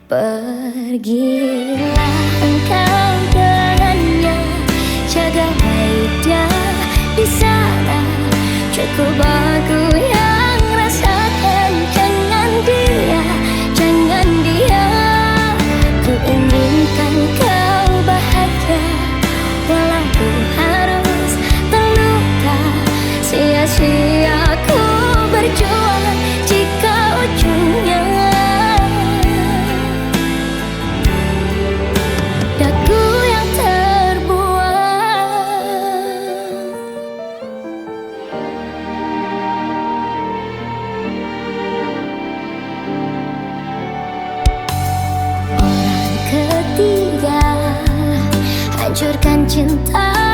Pergilah engkau dengannya, jaga baik dia di sana. Cukup aku yang rasakan, jangan dia, jangan dia. Ku inginkan kau bahagia, walau ku harus terluka. Sia-sia ku berjuang jika ujungnya dagu yang terbuang. Orang ketiga hancurkan cinta